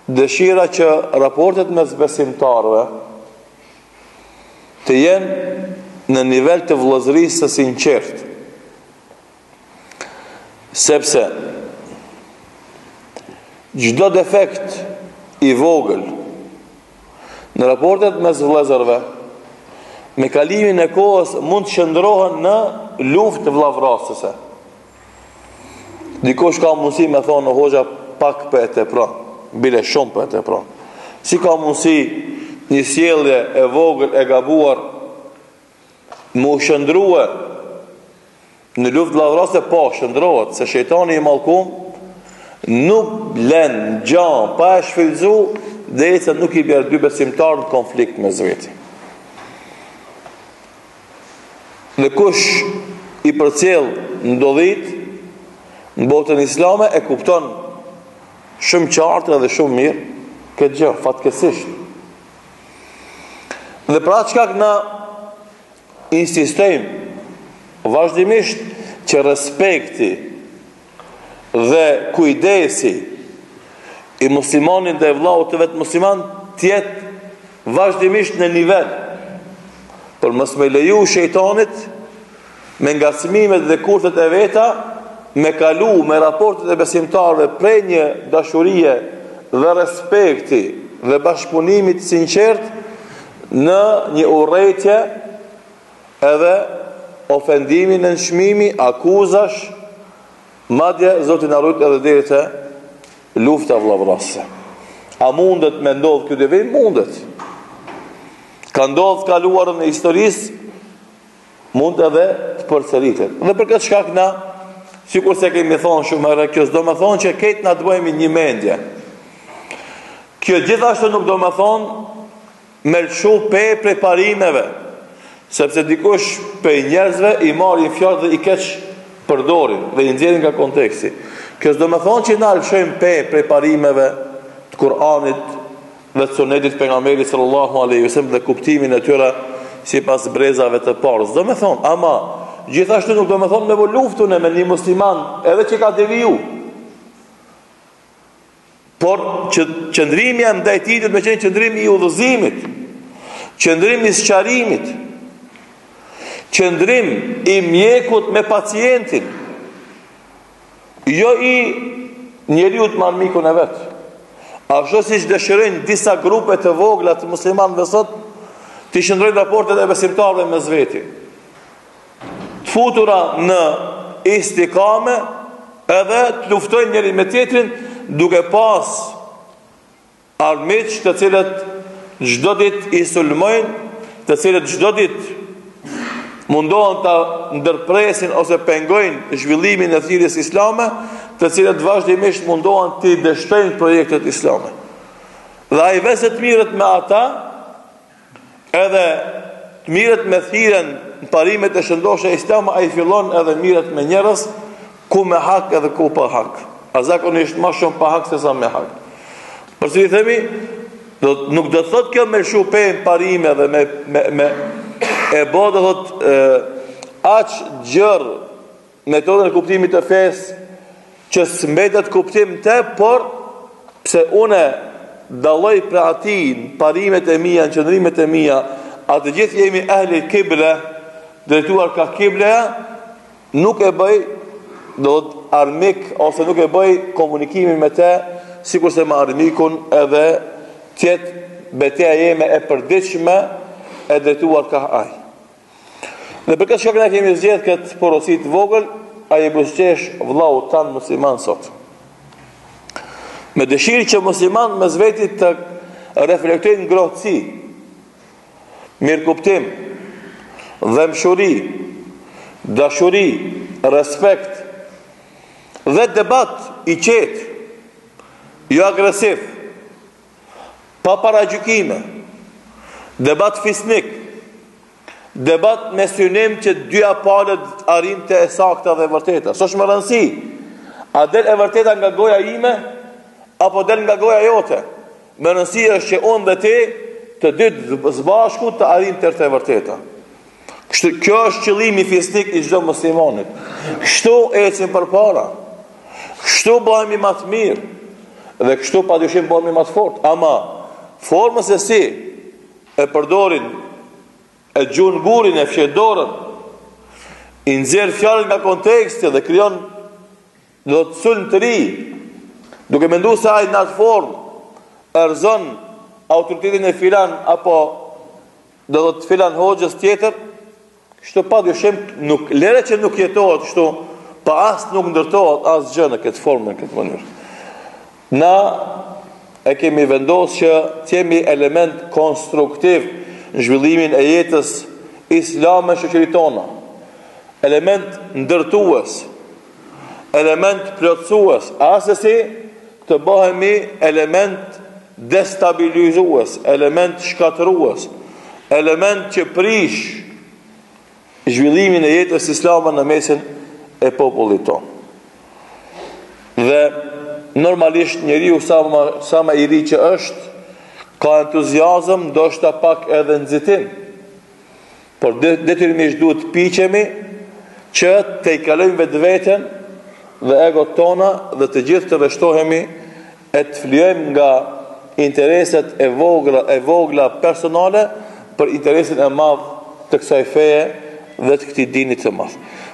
dëshira që raportet mes besimtarëve të jenë në nivel të vëllazërisë së sinqertë. Sepse çdo defekt i vogël në raportet mes vëllezërve me kalimin e kohës mund të shndrohen në luftë vllavrasëse. Dikush ka mundësi me thonë në hoxha pak për e tepron, bile shumë për e tepron. Si ka mundësi një sjellje e vogël e gabuar mu shndrua në luftë vllavrase? Po, shndrohet, se shejtani i mallkum nuk lën gjë pa e shfrytzu derisa nuk i bjerë dy besimtarë në konflikt me zveti. Dhe kush i përcjell ndodhit në botën islame e kupton shumë qartë dhe shumë mirë këtë gjë, fatkeqësisht. Dhe pra çka na insistojmë vazhdimisht që respekti dhe kujdesi i muslimanit dhe vllaut të vetë musliman tjetë vazhdimisht në nivel, për mos me leju shejtanit me ngacmimet dhe kurthet e veta me kalu me raportet e besimtarëve prej një dashurie dhe respekti dhe bashkëpunimit sinqert në një urrëtie edhe ofendimin në nshmimi, akuzash, madje Zoti na ruaj edhe deri te lufta vllavrase. A mundet me ndodh ky devim? Mundet. Ka ndodhur kaluarën e historisë, mund edhe të përsëritet. Dhe për këtë shkak na, sikur se kemi thonë shumë herë, kjo s'do me thonë që ketë na të bëjmë një mendje. Kjo gjithashtu nuk do me thonë me lëshu prej parimeve, sepse dikush për njerëzve i marrin fjalë dhe i keq përdorin dhe i nxjerrin nga konteksti. Kjo s'do me thonë që na lëshojmë prej parimeve të Kur'anit dhe të sunetit pejgamberit sallallahu alaihi wasallam dhe kuptimin e tyre sipas brezave të parë. S'do me thonë, ama gjithashtu nuk do me thonë me vo luftune me një musliman edhe që ka deviju. Por qëndrimi e ndaj tij me qenë qëndrimi i udhëzimit, qëndrimi i sqarimit, qëndrim i mjekut me pacientin, jo i njeriu të marrmikun e vet. Ashtu siç dëshirojnë disa grupe të vogla të muslimanëve sot të shndrojnë raportet e besimtarëve mes veti, të futura në istikame edhe të luftojnë njëri me tjetrin duke pas armiq të cilët çdo ditë i sulmojnë, të cilët çdo ditë mundohen ta ndërpresin ose pengojnë zhvillimin e thirrjes islame, të cilët vazhdimisht mundohen të dështojnë projektet islame. Dhe ai vetë të mirët me ata, edhe të mirët me thirrjen në parimet e shëndoshë islame, ai fillon edhe mirët me njerëz ku me hak edhe ku pa hak. A zakonisht më shumë pa hak se sa me hak. Përse i themi, nuk do thot kjo me lshu pe parime dhe me e bo do thot aq gjërë metodën e kuptimit të fesë që s'mbetet kuptim të, por pse une dalloj për ati në parimet e mia, në qëndrimet e mia, atë gjithë jemi ehli kible, drejtuar ka kibleja, nuk e bëj do të armik, ose nuk e bëj komunikimin me te, sikur se me armikun edhe tjetë betejë jeme e përditshme e drejtuar ka aj. Dhe për këtë shkak ne kemi zgjedhur këtë porosi të vogël, ai buzëqesh vllau tan musliman sot. Me dëshirë që musliman mes vetit të reflektojnë ngrohtësi, mirëkuptim, dhemshuri, dashuri, respekt dhe debat i qetë, jo agresiv, pa paragjykime, debat fisnik, debat me synim që dyja palët arrim të e sakta dhe vërteta. S'është më rëndësi, a del e vërteta nga goja ime, apo del nga goja jote. Më rëndësi është që unë dhe ti të dytë zbashku të arrim të e vërteta. Kjo është qëllimi fisnik i çdo muslimanit. Kështu ecim përpara. Kështu bëhemi më të mirë. Dhe kështu padyshim bëhemi më të fortë. Ama formën se si e përdorin, e gjun burin, e fshet dorën, i nxjerr fjalën nga konteksti dhe krijon do të sulm të ri, duke menduar se ai në atë formë erzon autoritetin e filan apo do të filan hoxhës tjetër, kështu padyshim nuk lere që nuk jetohet kështu, pa as nuk ndërtohet asgjë në këtë formë, në këtë mënyrë. Na e kemi vendosur që të jemi element konstruktiv në zhvillimin e jetës islame shoqërisë tona, element ndërtues, element plotësues, asesi të bëhemi element destabilizues, element shkatërues, element që prish zhvillimin e jetës islame në mesin e popullit tonë. Dhe normalisht njeriu sa më i ri që është, ka entuziazëm, ndoshta pak edhe nxitim. Por detyrimisht duhet të piqemi që të i kalojmë vetveten dhe egot tona dhe të gjithë të rreshtohemi e të flyejmë nga intereset e vogla personale për interesin e madh të kësaj feje dhe të këtij dini të madh.